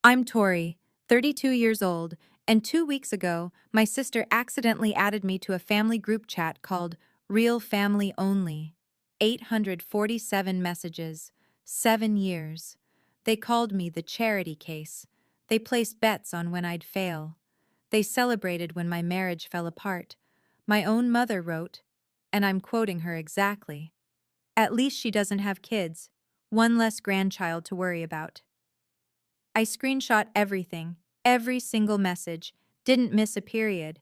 I'm Tori, 32 years old, and 2 weeks ago, my sister accidentally added me to a family group chat called Real Family Only. 847 messages, 7 years. They called me the charity case. They placed bets on when I'd fail. They celebrated when my marriage fell apart. My own mother wrote, and I'm quoting her exactly, "At least she doesn't have kids. One less grandchild to worry about." I screenshot everything, every single message, didn't miss a period.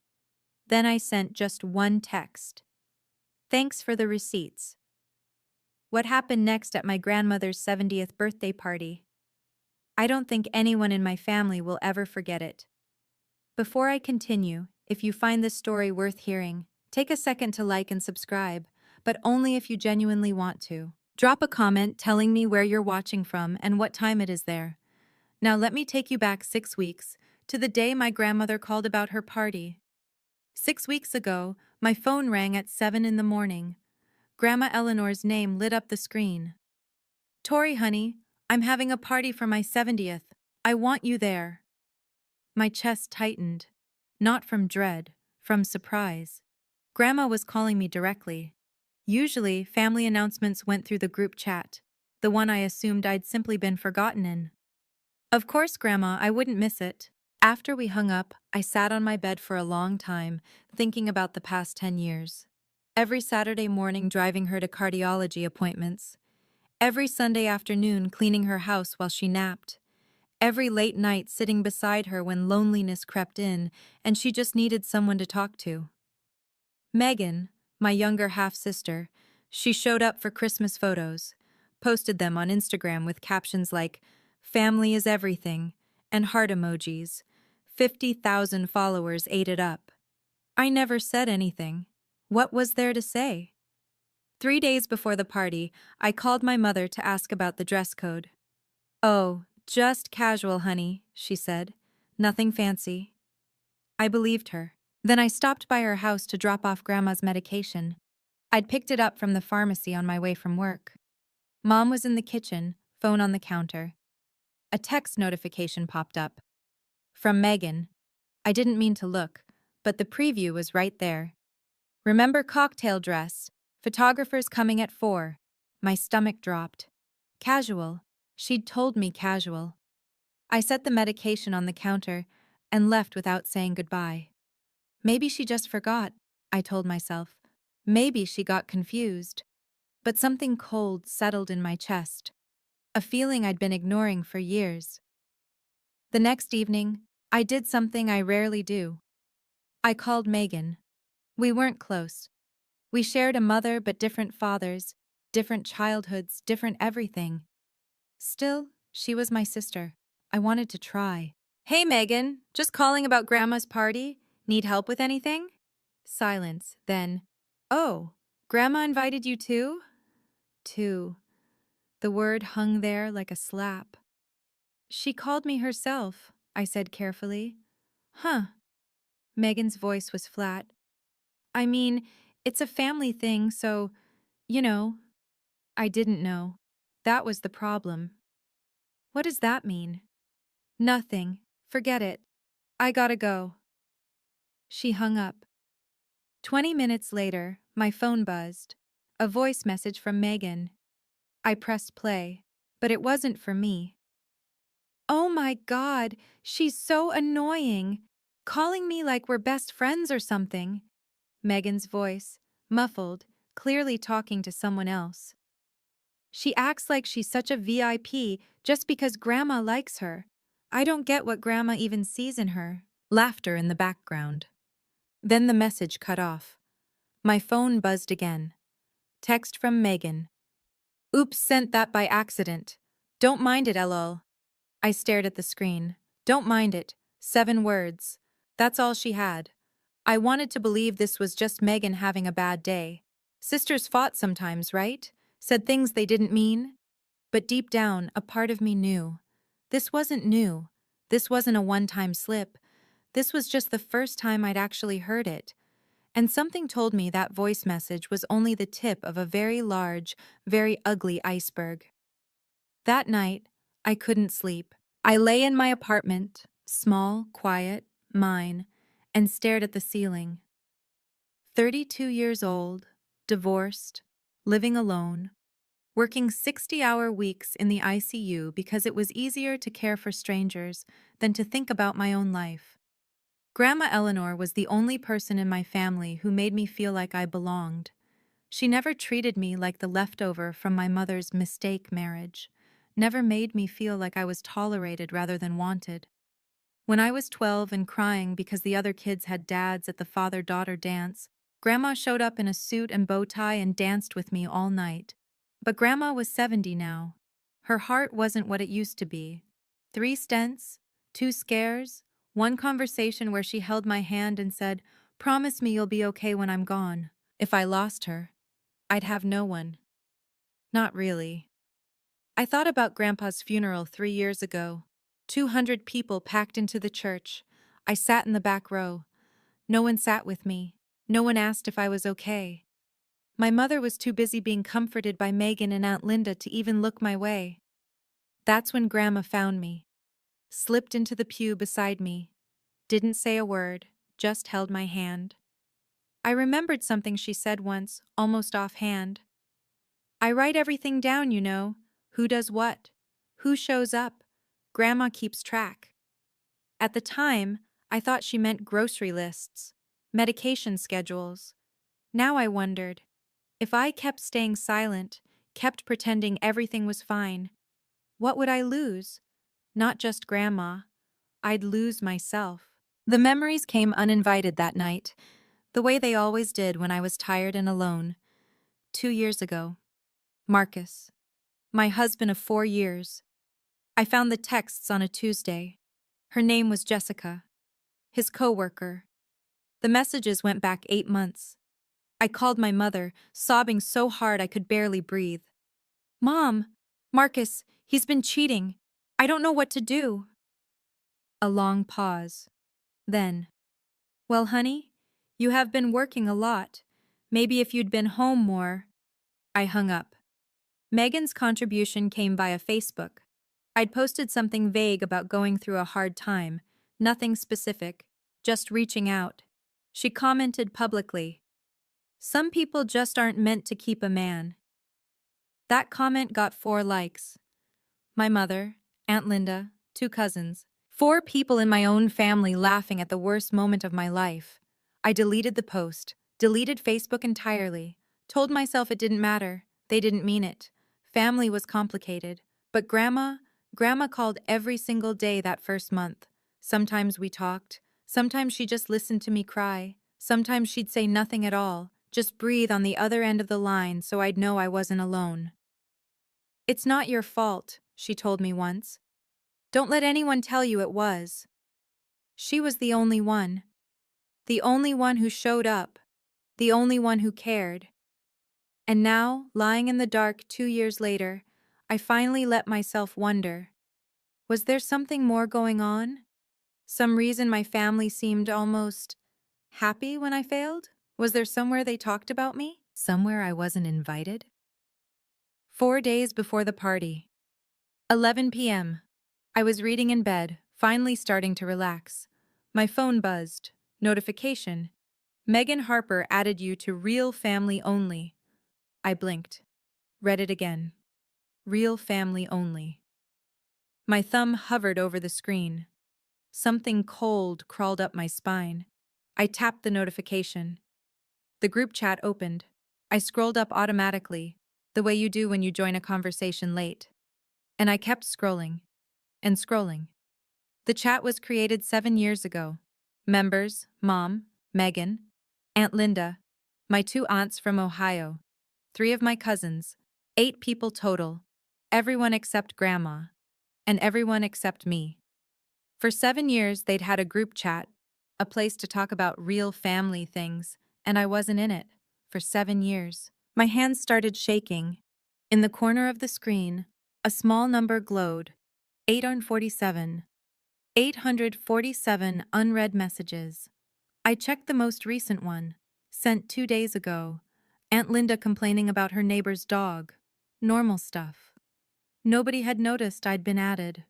Then I sent just one text. "Thanks for the receipts." What happened next at my grandmother's 70th birthday party? I don't think anyone in my family will ever forget it. Before I continue, if you find this story worth hearing, take a second to like and subscribe, but only if you genuinely want to. Drop a comment telling me where you're watching from and what time it is there. Now let me take you back 6 weeks, to the day my grandmother called about her party. 6 weeks ago, my phone rang at 7 in the morning. Grandma Eleanor's name lit up the screen. "Tori, honey, I'm having a party for my 70th. I want you there." My chest tightened. Not from dread, from surprise. Grandma was calling me directly. Usually, family announcements went through the group chat, the one I assumed I'd simply been forgotten in. Of course, Grandma, I wouldn't miss it. After we hung up, I sat on my bed for a long time, thinking about the past 10 years. Every Saturday morning driving her to cardiology appointments. Every Sunday afternoon cleaning her house while she napped. Every late night sitting beside her when loneliness crept in and she just needed someone to talk to. Megan, my younger half-sister, she showed up for Christmas photos, posted them on Instagram with captions like, "Family is everything," and heart emojis. 50,000 followers ate it up. I never said anything. What was there to say? 3 days before the party, I called my mother to ask about the dress code. "Oh, just casual, honey," she said. "Nothing fancy." I believed her. Then I stopped by her house to drop off Grandma's medication. I'd picked it up from the pharmacy on my way from work. Mom was in the kitchen, phone on the counter. A text notification popped up. From Megan. I didn't mean to look, but the preview was right there. "Remember cocktail dress. Photographers coming at 4. My stomach dropped. Casual. She'd told me casual. I set the medication on the counter and left without saying goodbye. Maybe she just forgot, I told myself. Maybe she got confused. But something cold settled in my chest. A feeling I'd been ignoring for years. The next evening, I did something I rarely do. I called Megan. We weren't close. We shared a mother but different fathers, different childhoods, different everything. Still, she was my sister. I wanted to try. "Hey, Megan, just calling about Grandma's party. Need help with anything?" Silence, then, "Oh, Grandma invited you too?" Too. The word hung there like a slap. "She called me herself," I said carefully. "Huh." Megan's voice was flat. "I mean, it's a family thing, so, you know." I didn't know. That was the problem. "What does that mean?" "Nothing. Forget it. I gotta go." She hung up. 20 minutes later, my phone buzzed. A voice message from Megan. I pressed play, but it wasn't for me. "Oh my God, she's so annoying. Calling me like we're best friends or something." Megan's voice, muffled, clearly talking to someone else. "She acts like she's such a VIP just because Grandma likes her. I don't get what Grandma even sees in her." Laughter in the background. Then the message cut off. My phone buzzed again. Text from Megan. "Oops, sent that by accident. Don't mind it, lol." I stared at the screen. "Don't mind it." 7 words. That's all she had. I wanted to believe this was just Megan having a bad day. Sisters fought sometimes, right? Said things they didn't mean. But deep down, a part of me knew. This wasn't new. This wasn't a one-time slip. This was just the first time I'd actually heard it. And something told me that voice message was only the tip of a very large, very ugly iceberg. That night, I couldn't sleep. I lay in my apartment, small, quiet, mine, and stared at the ceiling. 32 years old, divorced, living alone, working 60-hour weeks in the ICU because it was easier to care for strangers than to think about my own life. Grandma Eleanor was the only person in my family who made me feel like I belonged. She never treated me like the leftover from my mother's mistake marriage, never made me feel like I was tolerated rather than wanted. When I was 12 and crying because the other kids had dads at the father-daughter dance, Grandma showed up in a suit and bow tie and danced with me all night. But Grandma was 70 now. Her heart wasn't what it used to be. 3 stents, 2 scares, 1 conversation where she held my hand and said, "Promise me you'll be okay when I'm gone." If I lost her, I'd have no one. Not really. I thought about Grandpa's funeral 3 years ago. 200 people packed into the church. I sat in the back row. No one sat with me. No one asked if I was okay. My mother was too busy being comforted by Megan and Aunt Linda to even look my way. That's when Grandma found me. Slipped into the pew beside me. Didn't say a word, just held my hand. I remembered something she said once, almost offhand. "I write everything down, you know. Who does what? Who shows up? Grandma keeps track." At the time, I thought she meant grocery lists, medication schedules. Now I wondered, if I kept staying silent, kept pretending everything was fine, what would I lose? Not just Grandma. I'd lose myself. The memories came uninvited that night, the way they always did when I was tired and alone. 2 years ago. Marcus. My husband of 4 years. I found the texts on a Tuesday. Her name was Jessica. His co-worker. The messages went back 8 months. I called my mother, sobbing so hard I could barely breathe. "Mom, Marcus, he's been cheating. I don't know what to do." A long pause. Then, "Well, honey, you have been working a lot. Maybe if you'd been home more." I hung up. Megan's contribution came via Facebook. I'd posted something vague about going through a hard time, nothing specific, just reaching out. She commented publicly, "Some people just aren't meant to keep a man." That comment got 4 likes. My mother, Aunt Linda, 2 cousins, 4 people in my own family laughing at the worst moment of my life. I deleted the post, deleted Facebook entirely, told myself it didn't matter, they didn't mean it. Family was complicated, but Grandma called every single day that first month. Sometimes we talked, sometimes she just listened to me cry, sometimes she'd say nothing at all, just breathe on the other end of the line so I'd know I wasn't alone. "It's not your fault," she told me once. "Don't let anyone tell you it was." She was the only one. The only one who showed up. The only one who cared. And now, lying in the dark 2 years later, I finally let myself wonder, was there something more going on? Some reason my family seemed almost happy when I failed? Was there somewhere they talked about me? Somewhere I wasn't invited? 4 days before the party. 11 p.m. I was reading in bed, finally starting to relax. My phone buzzed. Notification. Megan Harper added you to Real Family Only. I blinked. Read it again. Real Family Only. My thumb hovered over the screen. Something cold crawled up my spine. I tapped the notification. The group chat opened. I scrolled up automatically, the way you do when you join a conversation late. And I kept scrolling. And scrolling. The chat was created 7 years ago. Members, Mom, Megan, Aunt Linda, my 2 aunts from Ohio, 3 of my cousins, 8 people total, everyone except Grandma, and everyone except me. For 7 years, they'd had a group chat, a place to talk about real family things, and I wasn't in it. For 7 years. My hands started shaking. In the corner of the screen, a small number glowed. 847. 847 unread messages. I checked the most recent one, sent 2 days ago. Aunt Linda complaining about her neighbor's dog. Normal stuff. Nobody had noticed I'd been added.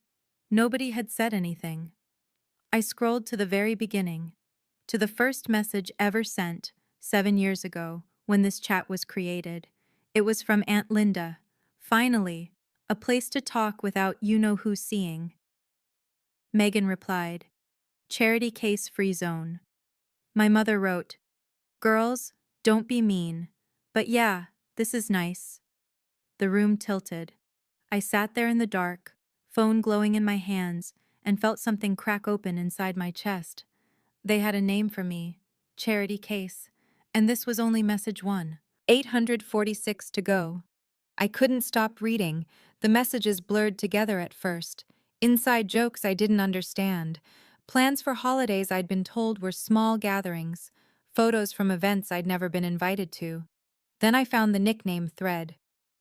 Nobody had said anything. I scrolled to the very beginning, to the first message ever sent, 7 years ago, when this chat was created. It was from Aunt Linda. Finally, a place to talk without you-know-who seeing. Megan replied, "Charity case free zone." My mother wrote, "Girls, don't be mean. But yeah, this is nice." The room tilted. I sat there in the dark, phone glowing in my hands, and felt something crack open inside my chest. They had a name for me, Charity Case, and this was only message one. 846 to go. I couldn't stop reading. The messages blurred together at first. Inside jokes I didn't understand. Plans for holidays I'd been told were small gatherings. Photos from events I'd never been invited to. Then I found the nickname thread.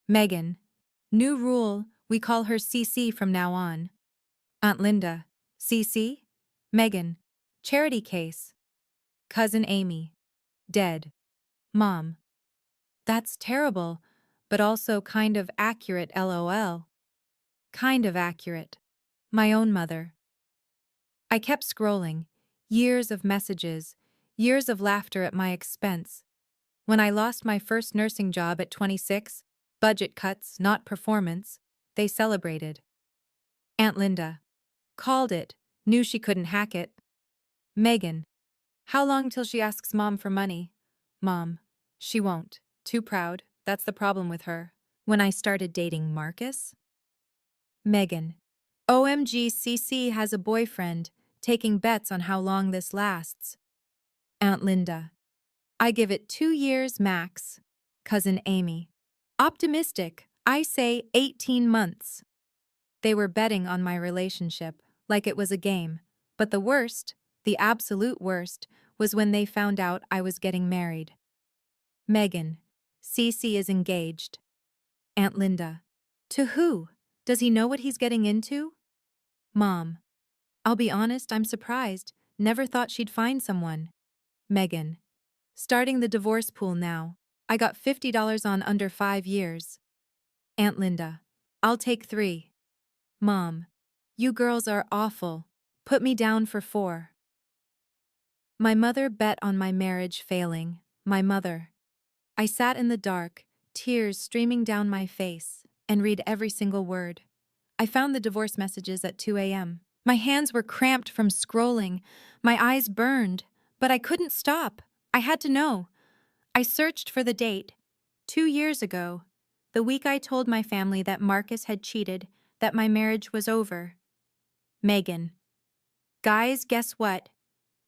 Megan. New rule, we call her CC from now on. Aunt Linda. CC? Megan. Charity case. Cousin Amy. Dead. Mom. That's terrible, but also kind of accurate, LOL. Kind of accurate. My own mother. I kept scrolling. Years of messages. Years of laughter at my expense. When I lost my first nursing job at 26, budget cuts, not performance, they celebrated. Aunt Linda. Called it. Knew she couldn't hack it. Megan. How long till she asks Mom for money? Mom. She won't. Too proud. That's the problem with her. When I started dating Marcus? Megan. OMG, CC has a boyfriend, taking bets on how long this lasts. Aunt Linda. I give it 2 years max. Cousin Amy. Optimistic. I say 18 months. They were betting on my relationship, like it was a game. But the worst, the absolute worst, was when they found out I was getting married. Megan. CC is engaged. Aunt Linda. To who? Does he know what he's getting into? Mom. I'll be honest, I'm surprised. Never thought she'd find someone. Megan. Starting the divorce pool now. I got $50 on under 5 years. Aunt Linda. I'll take 3. Mom. You girls are awful. Put me down for 4. My mother bet on my marriage failing. My mother. I sat in the dark, tears streaming down my face, and read every single word. I found the divorce messages at 2 a.m. My hands were cramped from scrolling. My eyes burned, but I couldn't stop. I had to know. I searched for the date. 2 years ago. The week I told my family that Marcus had cheated, that my marriage was over. Megan. Guys, guess what?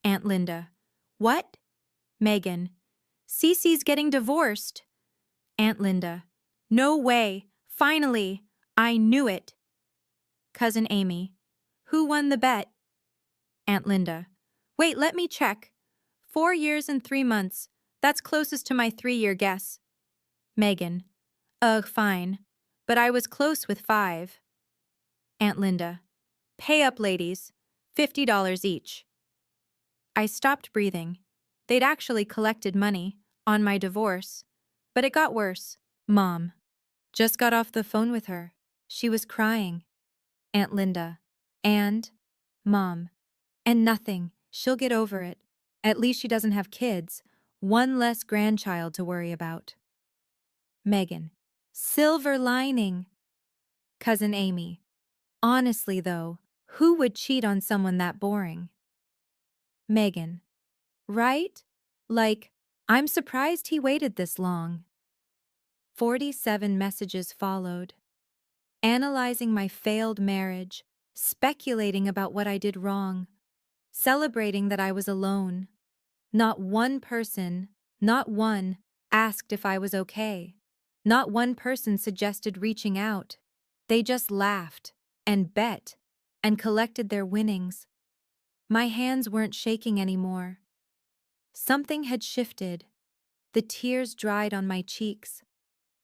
Aunt Linda. What? Megan. Cece's getting divorced. Aunt Linda. No way. Finally. I knew it. Cousin Amy. Who won the bet? Aunt Linda. Wait, let me check. 4 years and 3 months. That's closest to my 3-year guess. Megan. Ugh, fine. But I was close with 5. Aunt Linda. Pay up, ladies. $50 each. I stopped breathing. They'd actually collected money on my divorce. But it got worse. Mom. Just got off the phone with her. She was crying. Aunt Linda. And? Mom. And nothing. She'll get over it. At least she doesn't have kids. One less grandchild to worry about. Megan. Silver lining. Cousin Amy. Honestly, though, who would cheat on someone that boring? Megan. Right? Like, I'm surprised he waited this long. 47 messages followed. Analyzing my failed marriage, speculating about what I did wrong, celebrating that I was alone. Not one person, not one, asked if I was okay. Not one person suggested reaching out. They just laughed and bet and collected their winnings. My hands weren't shaking anymore. Something had shifted. The tears dried on my cheeks.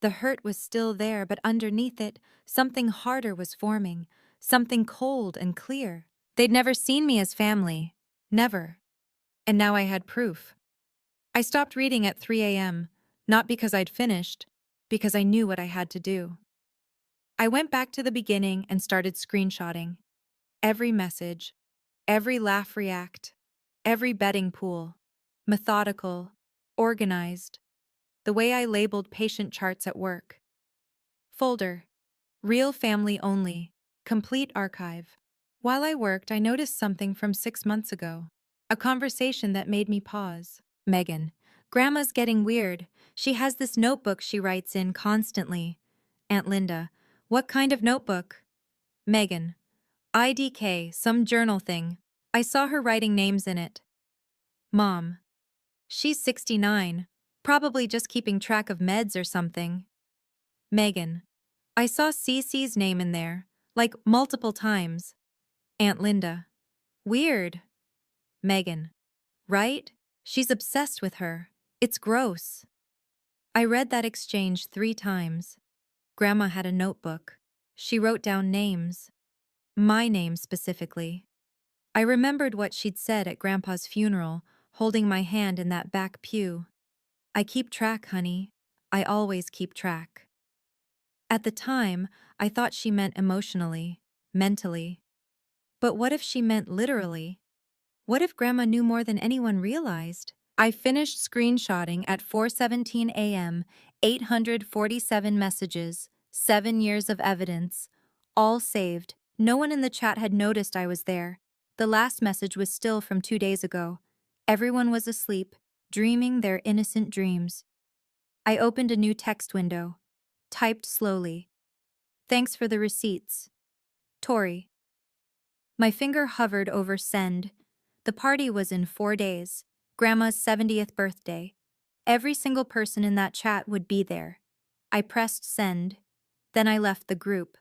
The hurt was still there, but underneath it, something harder was forming, something cold and clear. They'd never seen me as family. Never. And now I had proof. I stopped reading at 3 a.m., not because I'd finished, because I knew what I had to do. I went back to the beginning and started screenshotting. Every message, every laugh react, every betting pool. Methodical, organized, the way I labeled patient charts at work. Folder, real family only, complete archive. While I worked, I noticed something from 6 months ago. A conversation that made me pause. Megan, Grandma's getting weird. She has this notebook she writes in constantly. Aunt Linda, what kind of notebook? Megan, IDK, some journal thing. I saw her writing names in it. Mom, she's 69, probably just keeping track of meds or something. Megan, I saw Cece's name in there, like multiple times. Aunt Linda, weird. Megan, right? She's obsessed with her. It's gross. I read that exchange 3 times. Grandma had a notebook. She wrote down names. My name specifically. I remembered what she'd said at Grandpa's funeral, holding my hand in that back pew. I keep track, honey. I always keep track. At the time, I thought she meant emotionally, mentally. But what if she meant literally? What if Grandma knew more than anyone realized? I finished screenshotting at 4:17 a.m., 847 messages, 7 years of evidence, all saved. No one in the chat had noticed I was there. The last message was still from 2 days ago. Everyone was asleep, dreaming their innocent dreams. I opened a new text window. Typed slowly. Thanks for the receipts. Tori. My finger hovered over send. The party was in 4 days. Grandma's 70th birthday. Every single person in that chat would be there. I pressed send. Then I left the group.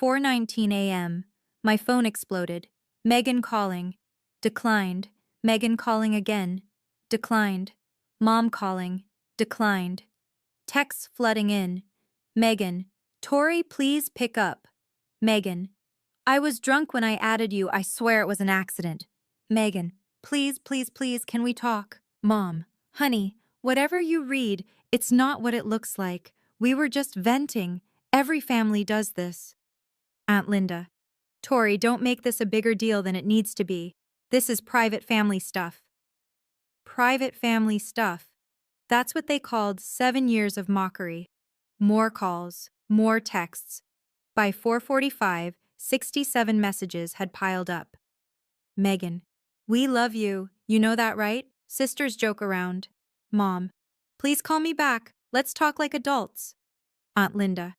4:19 a.m. My phone exploded. Megan calling. Declined. Megan calling again. Declined. Mom calling. Declined. Texts flooding in. Megan, Tori, please pick up. Megan, I was drunk when I added you. I swear it was an accident. Megan, please, please, please, can we talk? Mom, honey, whatever you read, it's not what it looks like. We were just venting. Every family does this. Aunt Linda, Tori, don't make this a bigger deal than it needs to be. This is private family stuff. Private family stuff. That's what they called 7 years of mockery. More calls, more texts. By 4:45, 67 messages had piled up. Megan, we love you. You know that, right? Sisters joke around. Mom, please call me back. Let's talk like adults. Aunt Linda,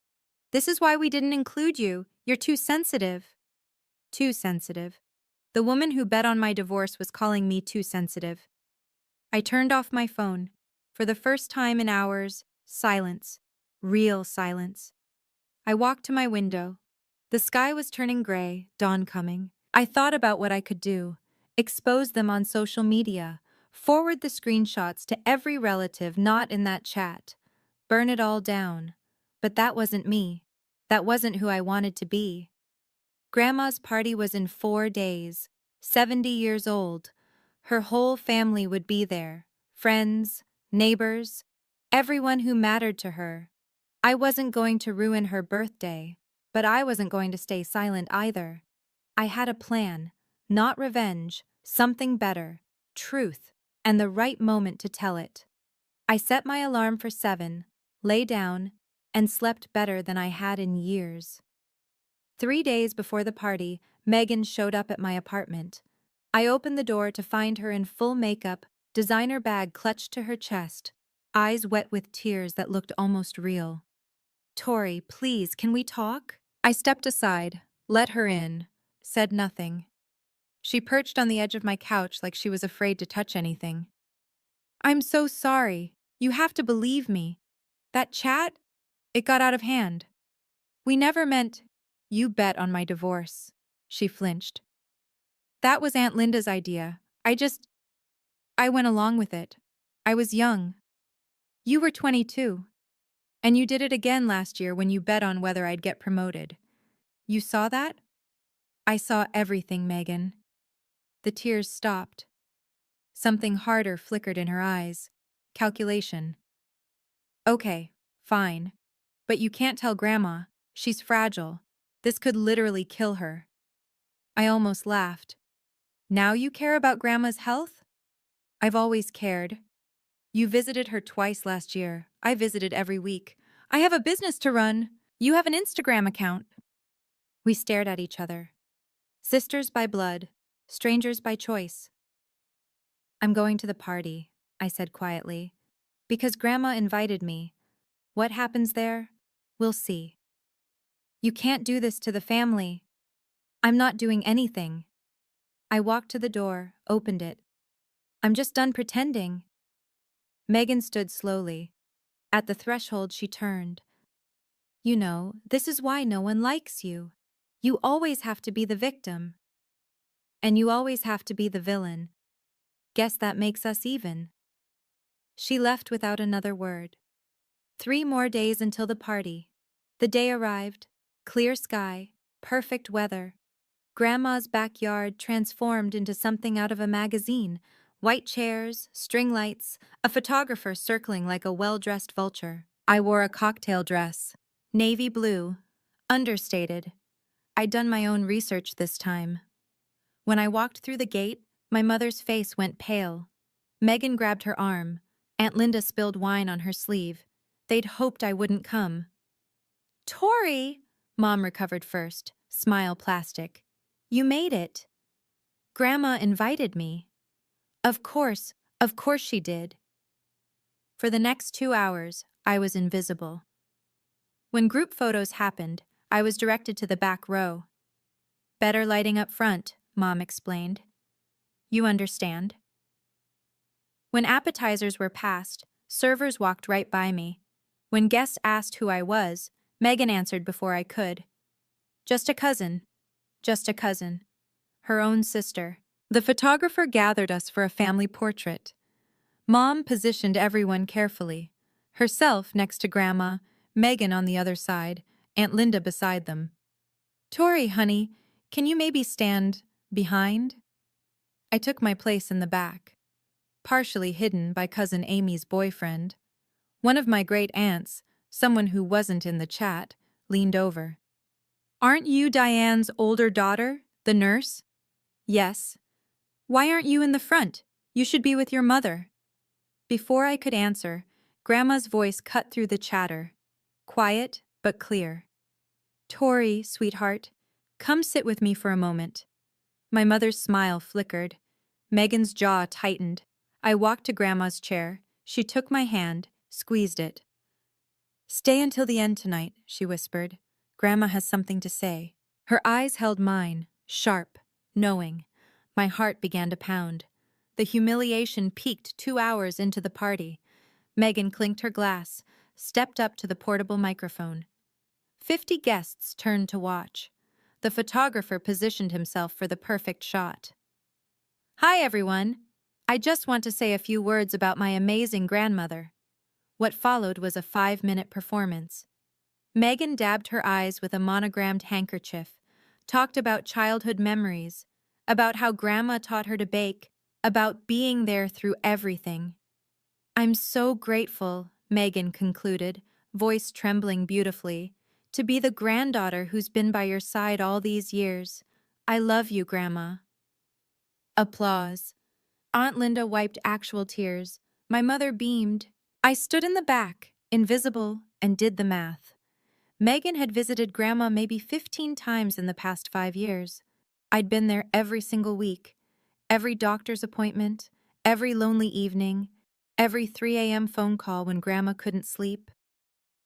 this is why we didn't include you. You're too sensitive. Too sensitive. The woman who bet on my divorce was calling me too sensitive. I turned off my phone. For the first time in hours, silence. Real silence. I walked to my window. The sky was turning gray, dawn coming. I thought about what I could do. Expose them on social media. Forward the screenshots to every relative not in that chat. Burn it all down. But that wasn't me. That wasn't who I wanted to be. Grandma's party was in 4 days. 70 years old. Her whole family would be there. Friends, neighbors, everyone who mattered to her. I wasn't going to ruin her birthday, but I wasn't going to stay silent either. I had a plan, not revenge, something better, truth, and the right moment to tell it. I set my alarm for 7, lay down, and slept better than I had in years. 3 days before the party, Megan showed up at my apartment. I opened the door to find her in full makeup, designer bag clutched to her chest, eyes wet with tears that looked almost real. Tori, please, can we talk? I stepped aside, let her in, said nothing. She perched on the edge of my couch like she was afraid to touch anything. I'm so sorry. You have to believe me. That chat? It got out of hand. We never meant... You bet on my divorce. She flinched. That was Aunt Linda's idea. I went along with it. I was young. You were 22. And you did it again last year when you bet on whether I'd get promoted. You saw that? I saw everything, Megan. The tears stopped. Something harder flickered in her eyes. Calculation. Okay, fine. But you can't tell Grandma. She's fragile. This could literally kill her. I almost laughed. Now you care about Grandma's health? I've always cared. You visited her twice last year. I visited every week. I have a business to run. You have an Instagram account. We stared at each other. Sisters by blood, strangers by choice. I'm going to the party, I said quietly. Because Grandma invited me. What happens there? We'll see. You can't do this to the family. I'm not doing anything. I walked to the door, opened it. I'm just done pretending. Megan stood slowly. At the threshold, she turned. You know, this is why no one likes you. You always have to be the victim. And you always have to be the villain. Guess that makes us even. She left without another word. 3 more days until the party. The day arrived. Clear sky, perfect weather. Grandma's backyard transformed into something out of a magazine. White chairs, string lights, a photographer circling like a well-dressed vulture. I wore a cocktail dress. Navy blue. Understated. I'd done my own research this time. When I walked through the gate, my mother's face went pale. Megan grabbed her arm. Aunt Linda spilled wine on her sleeve. They'd hoped I wouldn't come. Tori! Mom recovered first, smile plastic. You made it. Grandma invited me. Of course she did. For the next 2 hours, I was invisible. When group photos happened, I was directed to the back row. Better lighting up front, Mom explained. You understand? When appetizers were passed, servers walked right by me. When guests asked who I was, Megan answered before I could. Just a cousin. Just a cousin. Her own sister. The photographer gathered us for a family portrait. Mom positioned everyone carefully. Herself next to Grandma, Megan on the other side, Aunt Linda beside them. Tori, honey, can you maybe stand behind? I took my place in the back, partially hidden by Cousin Amy's boyfriend. One of my great aunts, someone who wasn't in the chat, leaned over. Aren't you Diane's older daughter, the nurse? Yes. Why aren't you in the front? You should be with your mother. Before I could answer, Grandma's voice cut through the chatter. Quiet, but clear. Tori, sweetheart, come sit with me for a moment. My mother's smile flickered. Megan's jaw tightened. I walked to Grandma's chair. She took my hand, squeezed it. Stay until the end tonight, she whispered. Grandma has something to say. Her eyes held mine, sharp, knowing. My heart began to pound. The humiliation peaked 2 hours into the party. Megan clinked her glass, stepped up to the portable microphone. 50 guests turned to watch. The photographer positioned himself for the perfect shot. Hi, everyone. I just want to say a few words about my amazing grandmother. What followed was a 5-minute performance. Megan dabbed her eyes with a monogrammed handkerchief, talked about childhood memories, about how Grandma taught her to bake, about being there through everything. I'm so grateful, Megan concluded, voice trembling beautifully, to be the granddaughter who's been by your side all these years. I love you, Grandma. Applause. Aunt Linda wiped actual tears. My mother beamed. I stood in the back, invisible, and did the math. Megan had visited Grandma maybe 15 times in the past 5 years. I'd been there every single week, every doctor's appointment, every lonely evening, every 3 a.m. phone call when Grandma couldn't sleep.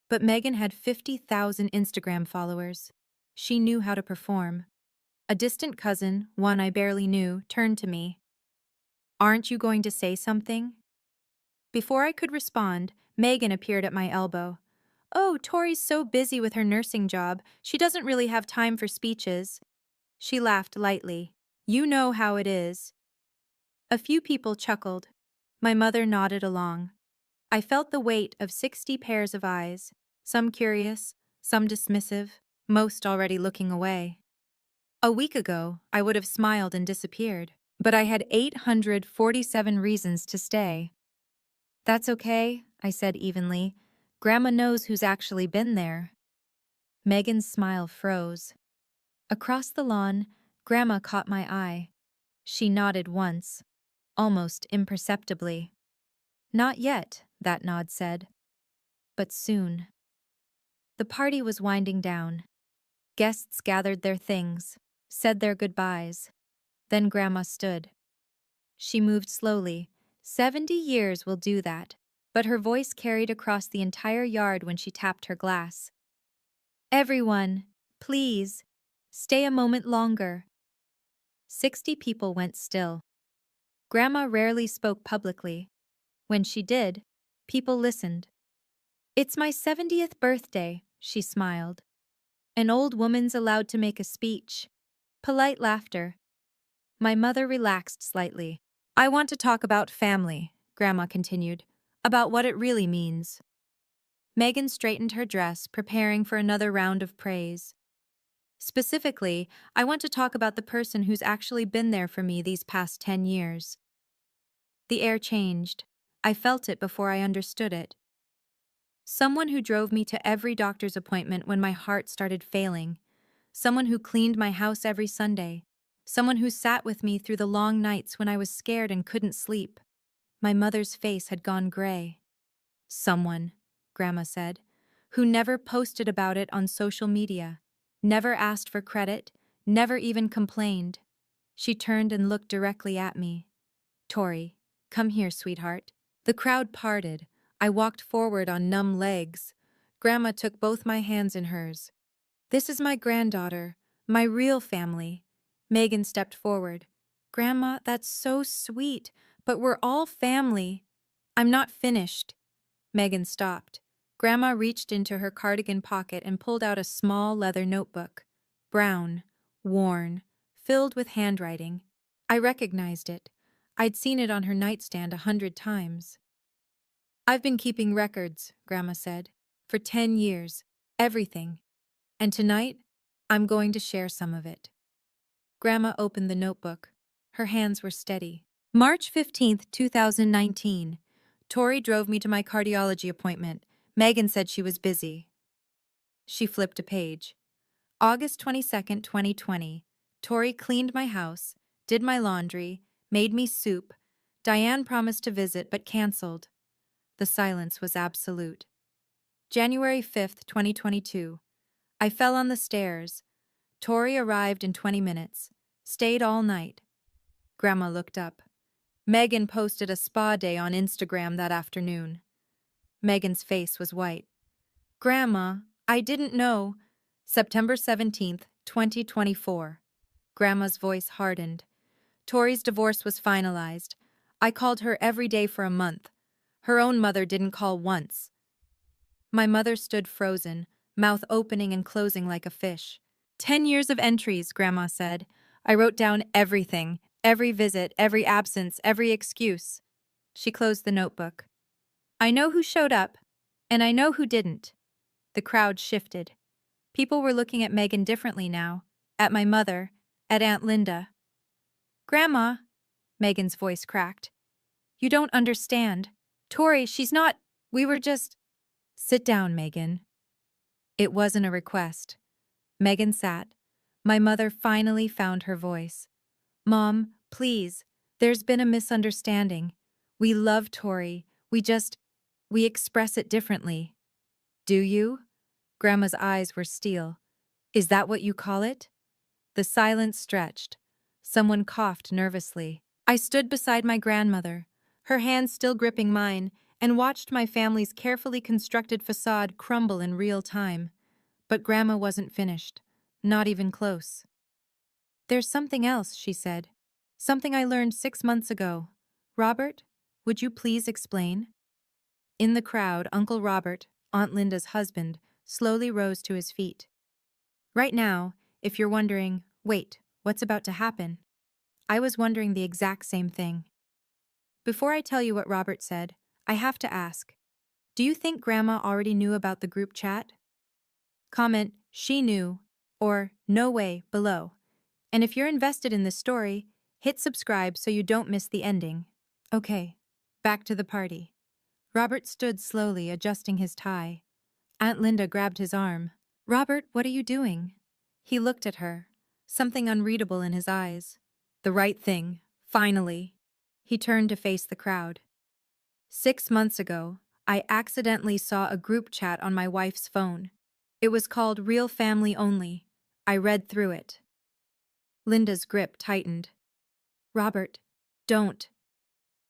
But Megan had 50,000 Instagram followers. She knew how to perform. A distant cousin, one I barely knew, turned to me. Aren't you going to say something? Before I could respond, Megan appeared at my elbow. Oh, Tori's so busy with her nursing job, she doesn't really have time for speeches. She laughed lightly. You know how it is. A few people chuckled. My mother nodded along. I felt the weight of 60 pairs of eyes, some curious, some dismissive, most already looking away. A week ago, I would have smiled and disappeared, but I had 847 reasons to stay. That's okay, I said evenly. Grandma knows who's actually been there. Megan's smile froze. Across the lawn, Grandma caught my eye. She nodded once, almost imperceptibly. Not yet, that nod said. But soon. The party was winding down. Guests gathered their things, said their goodbyes. Then Grandma stood. She moved slowly. 70 years will do that. But her voice carried across the entire yard when she tapped her glass. Everyone, please, stay a moment longer. 60 people went still. Grandma rarely spoke publicly. When she did, people listened. It's my 70th birthday, she smiled. An old woman's allowed to make a speech. Polite laughter. My mother relaxed slightly. I want to talk about family, Grandma continued, about what it really means. Megan straightened her dress, preparing for another round of praise. Specifically, I want to talk about the person who's actually been there for me these past 10 years. The air changed. I felt it before I understood it. Someone who drove me to every doctor's appointment when my heart started failing. Someone who cleaned my house every Sunday. Someone who sat with me through the long nights when I was scared and couldn't sleep. My mother's face had gone gray. Someone, Grandma said, who never posted about it on social media, never asked for credit, never even complained. She turned and looked directly at me. Tori, come here, sweetheart. The crowd parted. I walked forward on numb legs. Grandma took both my hands in hers. This is my granddaughter, my real family. Megan stepped forward. Grandma, that's so sweet, but we're all family. I'm not finished. Megan stopped. Grandma reached into her cardigan pocket and pulled out a small leather notebook. Brown, worn, filled with handwriting. I recognized it. I'd seen it on her nightstand 100 times. I've been keeping records, Grandma said, for 10 years. Everything. And tonight, I'm going to share some of it. Grandma opened the notebook. Her hands were steady. March 15th, 2019. Tori drove me to my cardiology appointment. Megan said she was busy. She flipped a page. August 22nd, 2020. Tori cleaned my house, did my laundry, made me soup. Diane promised to visit but canceled. The silence was absolute. January 5th, 2022. I fell on the stairs. Tori arrived in 20 minutes. Stayed all night. Grandma looked up. Megan posted a spa day on Instagram that afternoon. Megan's face was white. Grandma, I didn't know. September 17th, 2024. Grandma's voice hardened. Tori's divorce was finalized. I called her every day for a month. Her own mother didn't call once. My mother stood frozen, mouth opening and closing like a fish. 10 years of entries, Grandma said. I wrote down everything, every visit, every absence, every excuse. She closed the notebook. I know who showed up, and I know who didn't. The crowd shifted. People were looking at Megan differently now, at my mother, at Aunt Linda. Grandma, Megan's voice cracked. You don't understand. Tori, she's not. We were just. Sit down, Megan. It wasn't a request. Megan sat. My mother finally found her voice. Mom, please, there's been a misunderstanding. We love Tori. We express it differently. Do you? Grandma's eyes were steel. Is that what you call it? The silence stretched. Someone coughed nervously. I stood beside my grandmother, her hand still gripping mine, and watched my family's carefully constructed facade crumble in real time. But Grandma wasn't finished. Not even close. There's something else, she said. Something I learned 6 months ago. Robert, would you please explain? In the crowd, Uncle Robert, Aunt Linda's husband, slowly rose to his feet. Right now, if you're wondering, wait, what's about to happen? I was wondering the exact same thing. Before I tell you what Robert said, I have to ask, do you think Grandma already knew about the group chat? Comment, she knew, or no way, below. And if you're invested in this story, hit subscribe so you don't miss the ending. Okay, back to the party. Robert stood slowly, adjusting his tie. Aunt Linda grabbed his arm. Robert, what are you doing? He looked at her. something unreadable in his eyes. The right thing, finally. He turned to face the crowd. 6 months ago, I accidentally saw a group chat on my wife's phone. It was called Real Family Only. I read through it. Linda's grip tightened. Robert, don't.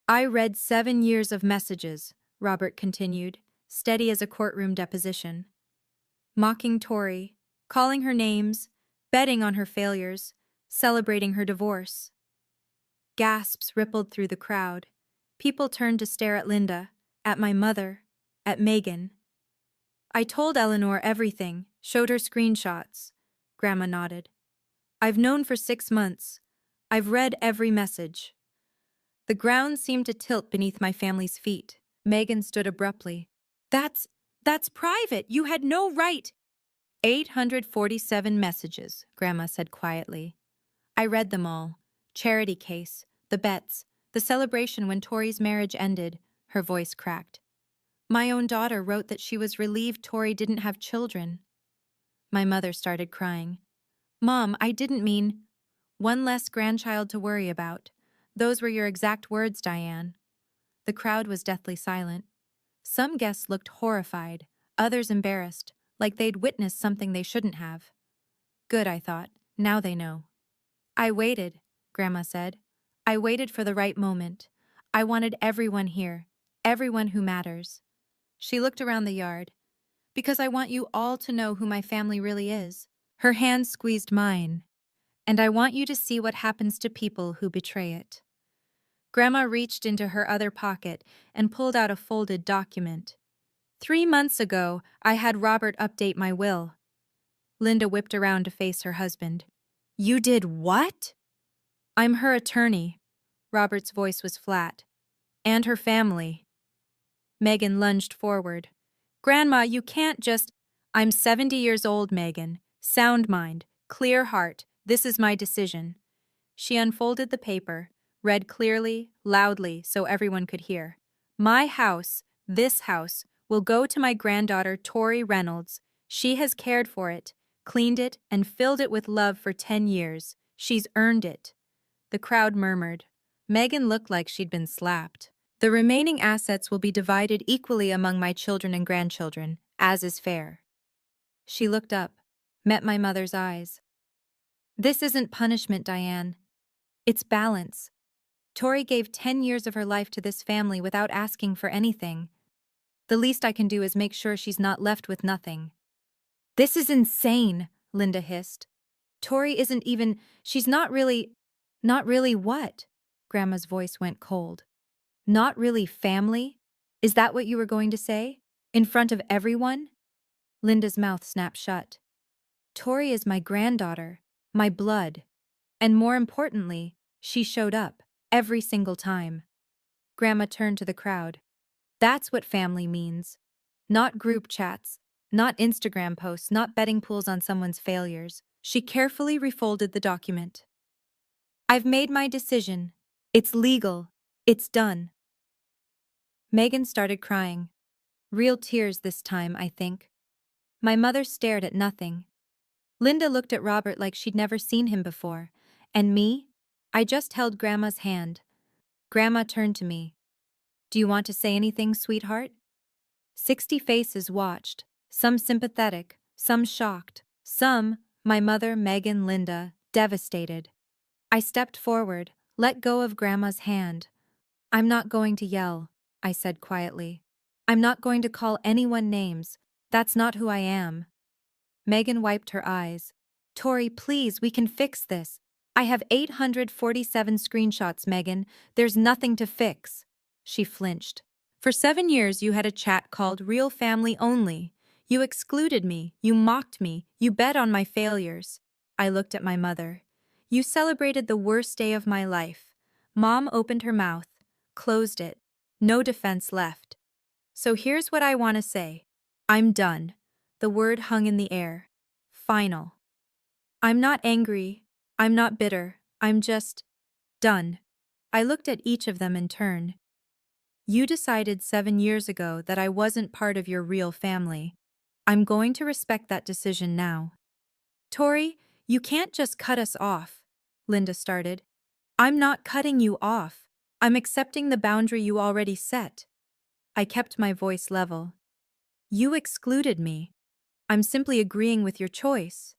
I read 7 years of messages, Robert continued, steady as a courtroom deposition. Mocking Tori, calling her names, betting on her failures, celebrating her divorce. Gasps rippled through the crowd. People turned to stare at Linda, at my mother, at Megan. I told Eleanor everything, showed her screenshots. Grandma nodded. I've known for 6 months. I've read every message. The ground seemed to tilt beneath my family's feet. Megan stood abruptly. That's private. You had no right. 847 messages, Grandma said quietly. I read them all. Charity case, the bets, the celebration when Tori's marriage ended. Her voice cracked. My own daughter wrote that she was relieved Tori didn't have children. My mother started crying. Mom, I didn't mean... One less grandchild to worry about. Those were your exact words, Diane. The crowd was deathly silent. Some guests looked horrified, others embarrassed, like they'd witnessed something they shouldn't have. Good, I thought. Now they know. I waited, Grandma said. I waited for the right moment. I wanted everyone here, everyone who matters. She looked around the yard. Because I want you all to know who my family really is. Her hand squeezed mine. And I want you to see what happens to people who betray it. Grandma reached into her other pocket and pulled out a folded document. 3 months ago, I had Robert update my will. Linda whipped around to face her husband. You did what? I'm her attorney. Robert's voice was flat. And her family. Megan lunged forward. Grandma, you can't just... I'm 70 years old, Megan. Sound mind, clear heart. This is my decision. She unfolded the paper, read clearly, loudly, so everyone could hear. My house, this house, will go to my granddaughter, Tori Reynolds. She has cared for it, cleaned it, and filled it with love for 10 years. She's earned it. The crowd murmured. Megan looked like she'd been slapped. The remaining assets will be divided equally among my children and grandchildren, as is fair. She looked up, met my mother's eyes. This isn't punishment, Diane. It's balance. Tori gave 10 years of her life to this family without asking for anything. The least I can do is make sure she's not left with nothing. This is insane, Linda hissed. Tori isn't even... She's not really... Not really what? Grandma's voice went cold. Not really family? Is that what you were going to say? In front of everyone? Linda's mouth snapped shut. Tori is my granddaughter, my blood. And more importantly, she showed up, every single time. Grandma turned to the crowd. That's what family means. Not group chats, not Instagram posts, not betting pools on someone's failures. She carefully refolded the document. I've made my decision. It's legal. It's done. Megan started crying. Real tears this time, I think. My mother stared at nothing. Linda looked at Robert like she'd never seen him before. And me? I just held Grandma's hand. Grandma turned to me. Do you want to say anything, sweetheart? 60 faces watched, some sympathetic, some shocked, some, my mother, Megan, Linda, devastated. I stepped forward, let go of Grandma's hand. I'm not going to yell, I said quietly. I'm not going to call anyone names. That's not who I am. Megan wiped her eyes. Tori, please, we can fix this. I have 847 screenshots, Megan. There's nothing to fix. She flinched. For 7 years you had a chat called Real Family Only. You excluded me, you mocked me, you bet on my failures. I looked at my mother. You celebrated the worst day of my life. Mom opened her mouth, closed it. No defense left. So here's what I want to say. I'm done. The word hung in the air. Final. I'm not angry. I'm not bitter. I'm just done. I looked at each of them in turn. You decided 7 years ago that I wasn't part of your real family. I'm going to respect that decision now. Tori, You can't just cut us off, Linda started. I'm not cutting you off. I'm accepting the boundary you already set. I kept my voice level. You excluded me. I'm simply agreeing with your choice.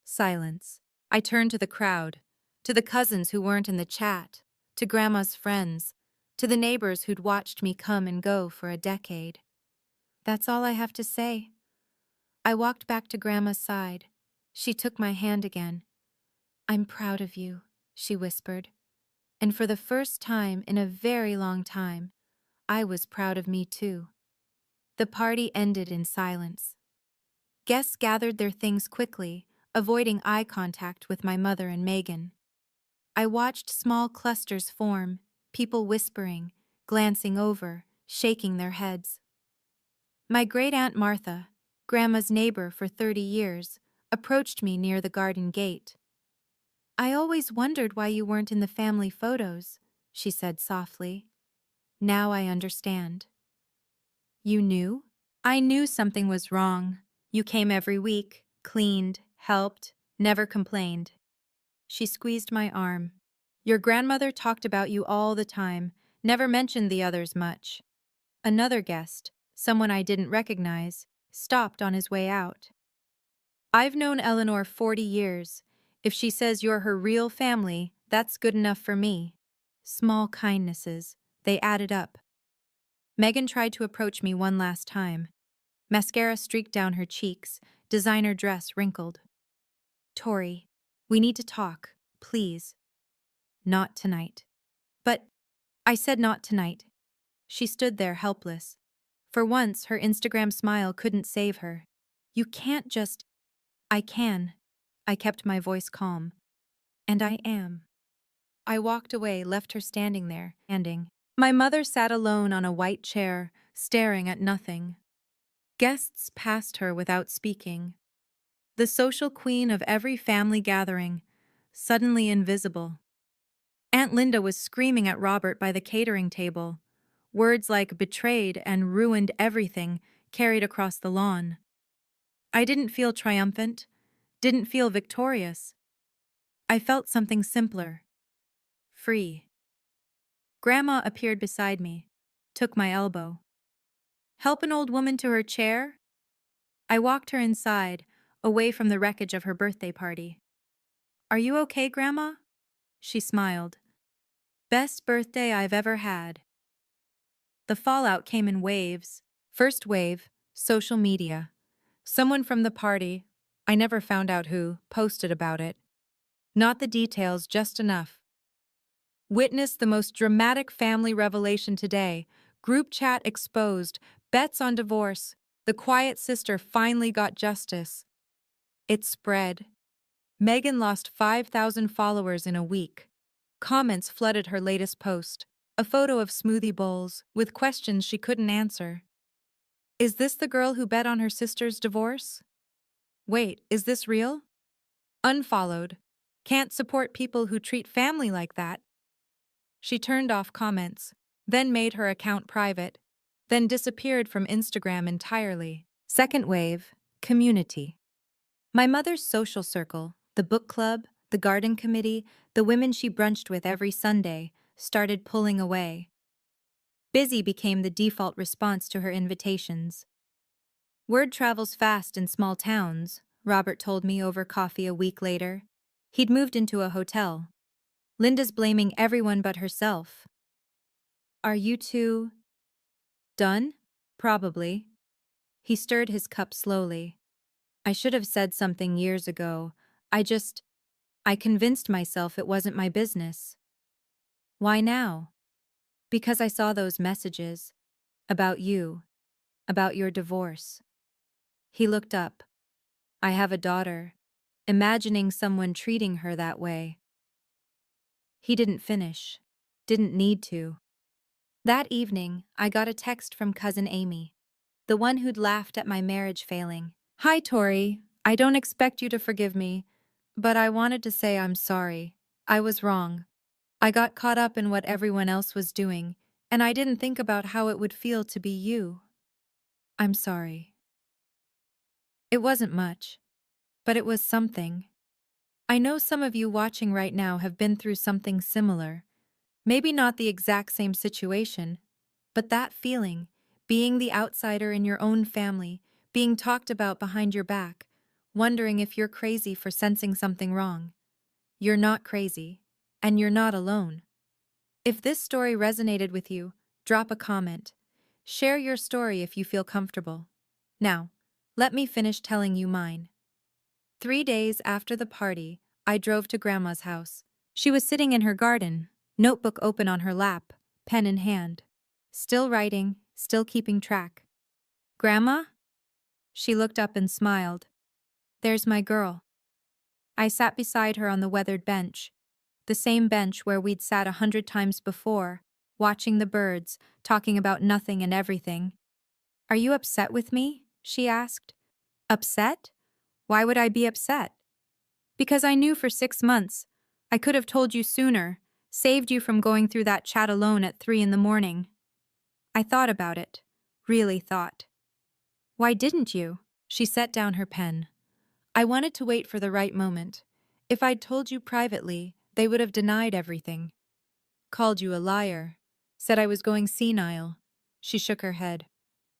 Silence. I turned to the crowd, to the cousins who weren't in the chat, to Grandma's friends, to the neighbors who'd watched me come and go for a decade. That's all I have to say. I walked back to Grandma's side. She took my hand again. I'm proud of you, she whispered. And for the first time in a very long time, I was proud of me too. The party ended in silence. Guests gathered their things quickly, avoiding eye contact with my mother and Megan. I watched small clusters form, people whispering, glancing over, shaking their heads. My great-aunt Martha, Grandma's neighbor for 30 years, approached me near the garden gate. I always wondered why you weren't in the family photos, she said softly. Now I understand. You knew? I knew something was wrong. You came every week, cleaned, helped, never complained. She squeezed my arm. Your grandmother talked about you all the time, never mentioned the others much. Another guest, someone I didn't recognize, stopped on his way out. I've known Eleanor 40 years. If she says you're her real family, that's good enough for me. Small kindnesses, they added up. Megan tried to approach me one last time. Mascara streaked down her cheeks, designer dress wrinkled. Tori, we need to talk, please. Not tonight. But I said not tonight. She stood there helpless. For once, her Instagram smile couldn't save her. You can't just... I can. I kept my voice calm. And I am. I walked away, left her standing there, standing. My mother sat alone on a white chair, staring at nothing. Guests passed her without speaking. The social queen of every family gathering, suddenly invisible. Aunt Linda was screaming at Robert by the catering table. Words like betrayed and ruined everything carried across the lawn. I didn't feel triumphant, didn't feel victorious. I felt something simpler. Free. Grandma appeared beside me, took my elbow. Help an old woman to her chair? I walked her inside, away from the wreckage of her birthday party. Are you okay, Grandma? She smiled. Best birthday I've ever had. The fallout came in waves. First wave, social media. Someone from the party, I never found out who, posted about it. Not the details, just enough. Witness the most dramatic family revelation today. Group chat exposed. Bets on divorce. The quiet sister finally got justice. It spread. Megan lost 5,000 followers in a week. Comments flooded her latest post. A photo of smoothie bowls, with questions she couldn't answer. Is this the girl who bet on her sister's divorce? Wait, is this real? Unfollowed. Can't support people who treat family like that. She turned off comments, then made her account private, then disappeared from Instagram entirely. Second wave, community. My mother's social circle, the book club, the garden committee, the women she brunched with every Sunday, started pulling away. Busy became the default response to her invitations. Word travels fast in small towns, Robert told me over coffee a week later. He'd moved into a hotel. Linda's blaming everyone but herself. Are you two... done? Probably. He stirred his cup slowly. I should have said something years ago. I convinced myself it wasn't my business. Why now? Because I saw those messages. About you. About your divorce. He looked up. I have a daughter. Imagining someone treating her that way. He didn't finish. Didn't need to. That evening, I got a text from cousin Amy, the one who'd laughed at my marriage failing. Hi, Tori. I don't expect you to forgive me, but I wanted to say I'm sorry. I was wrong. I got caught up in what everyone else was doing, and I didn't think about how it would feel to be you. I'm sorry. It wasn't much, but it was something. I know some of you watching right now have been through something similar. Maybe not the exact same situation, but that feeling, being the outsider in your own family, being talked about behind your back, wondering if you're crazy for sensing something wrong. You're not crazy, and you're not alone. If this story resonated with you, drop a comment. Share your story if you feel comfortable. Now, let me finish telling you mine. 3 days after the party, I drove to Grandma's house. She was sitting in her garden, notebook open on her lap, pen in hand. Still writing, still keeping track. Grandma? She looked up and smiled. There's my girl. I sat beside her on the weathered bench, the same bench where we'd sat 100 times before, watching the birds, talking about nothing and everything. Are you upset with me? She asked. Upset? Why would I be upset? Because I knew for 6 months. I could have told you sooner, saved you from going through that chat alone at 3 in the morning. I thought about it. Really thought. Why didn't you? She set down her pen. I wanted to wait for the right moment. If I'd told you privately, they would have denied everything. Called you a liar. Said I was going senile. She shook her head.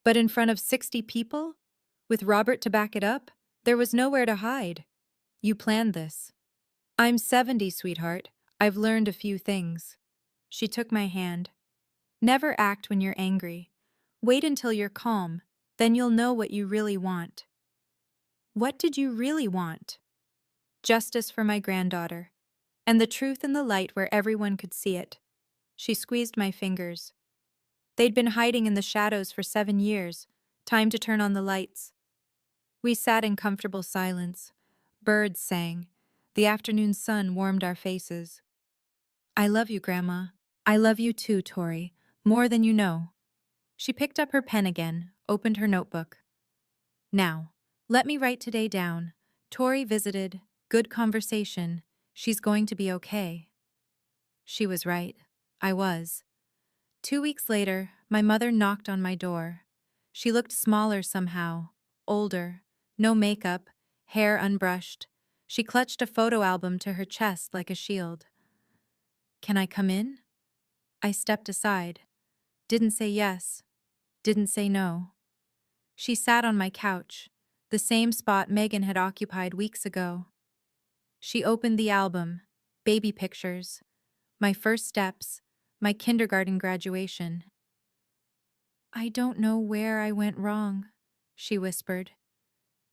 But in front of 60 people? With Robert to back it up? There was nowhere to hide. You planned this. I'm 70, sweetheart. I've learned a few things. She took my hand. Never act when you're angry. Wait until you're calm, then you'll know what you really want. What did you really want? Justice for my granddaughter, and the truth in the light where everyone could see it. She squeezed my fingers. They'd been hiding in the shadows for 7 years. Time to turn on the lights. We sat in comfortable silence. Birds sang. The afternoon sun warmed our faces. I love you, Grandma. I love you too, Tori, more than you know. She picked up her pen again, opened her notebook. Now, let me write today down. Tori visited, good conversation. She's going to be okay. She was right. I was. 2 weeks later, my mother knocked on my door. She looked smaller somehow, older, no makeup, hair unbrushed. She clutched a photo album to her chest like a shield. Can I come in? I stepped aside. Didn't say yes. Didn't say no. She sat on my couch, the same spot Megan had occupied weeks ago. She opened the album, baby pictures, my first steps, my kindergarten graduation. I don't know where I went wrong, she whispered.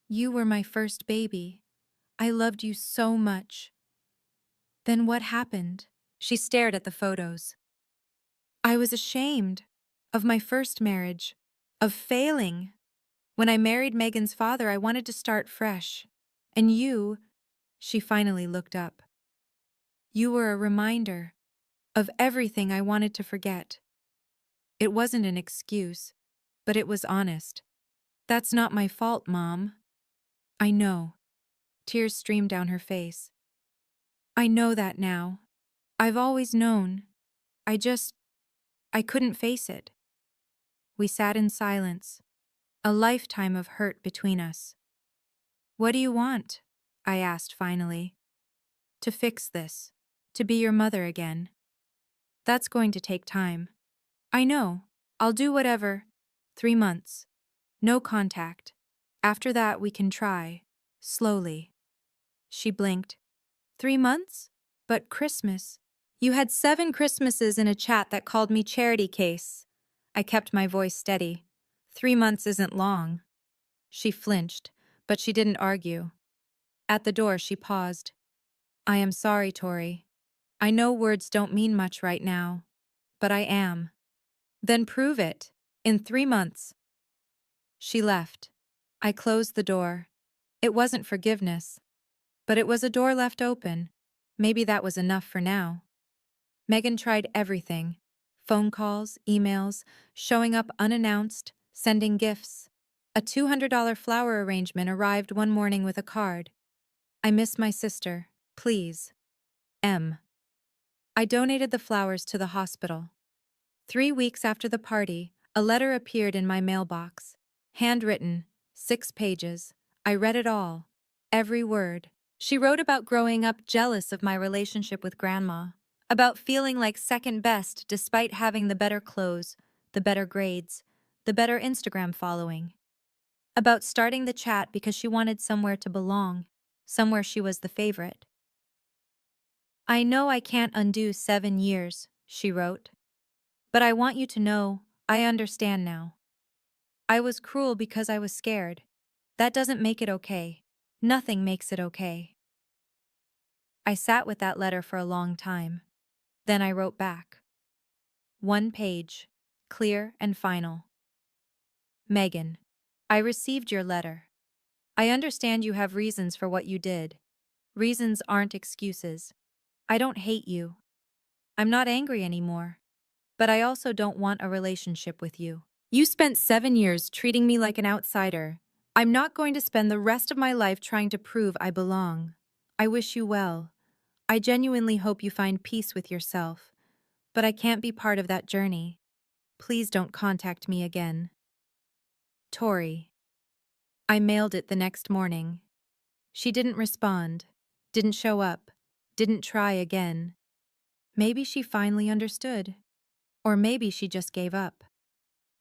You were my first baby. I loved you so much. Then what happened? She stared at the photos. I was ashamed of my first marriage, of failing. When I married Megan's father, I wanted to start fresh. And you, she finally looked up. You were a reminder of everything I wanted to forget. It wasn't an excuse, but it was honest. That's not my fault, Mom. I know. Tears streamed down her face. I know that now. I've always known. I couldn't face it. We sat in silence, a lifetime of hurt between us. What do you want? I asked finally. To fix this, to be your mother again. That's going to take time. I know. I'll do whatever. 3 months. No contact. After that, we can try. Slowly. She blinked. 3 months? But Christmas. You had 7 Christmases in a chat that called me charity case. I kept my voice steady. 3 months isn't long. She flinched, but she didn't argue. At the door, she paused. I am sorry, Tori. I know words don't mean much right now, but I am. Then prove it. In 3 months. She left. I closed the door. It wasn't forgiveness, but it was a door left open. Maybe that was enough for now. Megan tried everything. Phone calls, emails, showing up unannounced, sending gifts. A $200 flower arrangement arrived one morning with a card. I miss my sister. Please. M. I donated the flowers to the hospital. 3 weeks after the party, a letter appeared in my mailbox. Handwritten, 6 pages. I read it all. Every word. She wrote about growing up jealous of my relationship with Grandma, about feeling like second best despite having the better clothes, the better grades, the better Instagram following, about starting the chat because she wanted somewhere to belong, somewhere she was the favorite. I know I can't undo 7 years, she wrote, but I want you to know I understand now. I was cruel because I was scared. That doesn't make it okay. Nothing makes it okay. I sat with that letter for a long time. Then I wrote back. 1 page, clear and final. Megan, I received your letter. I understand you have reasons for what you did. Reasons aren't excuses. I don't hate you. I'm not angry anymore. But I also don't want a relationship with you. You spent 7 years treating me like an outsider. I'm not going to spend the rest of my life trying to prove I belong. I wish you well. I genuinely hope you find peace with yourself. But I can't be part of that journey. Please don't contact me again. Tori. I mailed it the next morning. She didn't respond, didn't show up, didn't try again. Maybe she finally understood. Or maybe she just gave up.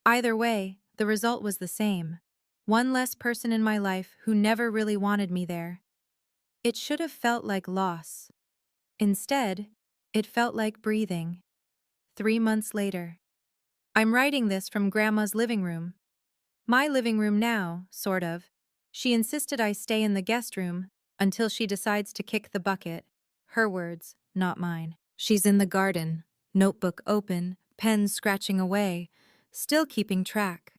Either way, the result was the same. One less person in my life who never really wanted me there. It should have felt like loss. Instead, it felt like breathing. 3 months later. I'm writing this from Grandma's living room. My living room now, sort of. She insisted I stay in the guest room until she decides to kick the bucket. Her words, not mine. She's in the garden, notebook open, pen scratching away, still keeping track.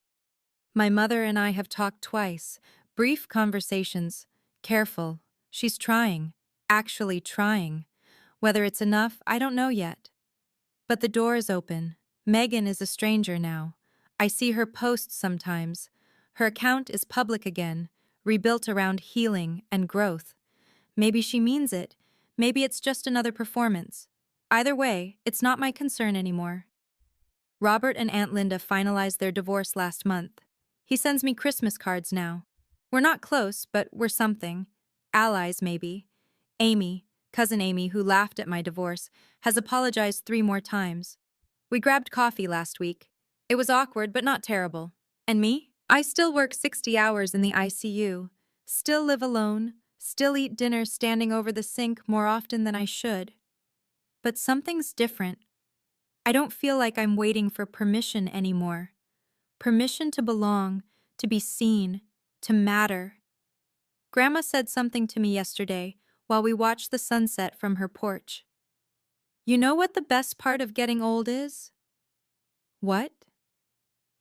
My mother and I have talked twice, brief conversations, careful. She's trying, actually trying. Whether it's enough, I don't know yet. But the door is open. Megan is a stranger now. I see her posts sometimes. Her account is public again, rebuilt around healing and growth. Maybe she means it. Maybe it's just another performance. Either way, it's not my concern anymore. Robert and Aunt Linda finalized their divorce last month. He sends me Christmas cards now. We're not close, but we're something. Allies, maybe. Amy, cousin Amy, who laughed at my divorce, has apologized 3 more times. We grabbed coffee last week. It was awkward, but not terrible. And me? I still work 60 hours in the ICU. Still live alone. Still eat dinner standing over the sink more often than I should. But something's different. I don't feel like I'm waiting for permission anymore. Permission to belong, to be seen, to matter. Grandma said something to me yesterday while we watched the sunset from her porch. You know what the best part of getting old is? What?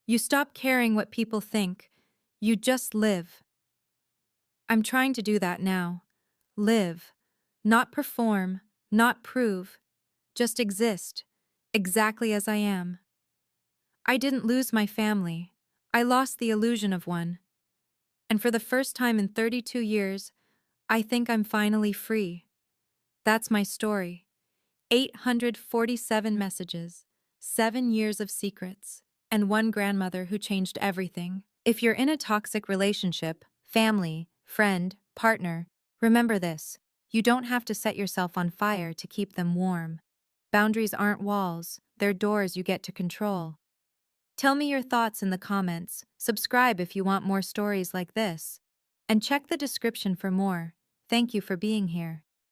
You stop caring what people think. You just live. I'm trying to do that now. Live. Not perform, not prove. Just exist, exactly as I am. I didn't lose my family. I lost the illusion of one. And for the first time in 32 years, I think I'm finally free. That's my story. 847 messages, 7 years of secrets, and one grandmother who changed everything. If you're in a toxic relationship, family, friend, partner, remember this. You don't have to set yourself on fire to keep them warm. Boundaries aren't walls, they're doors you get to control. Tell me your thoughts in the comments, subscribe if you want more stories like this, and check the description for more. Thank you for being here.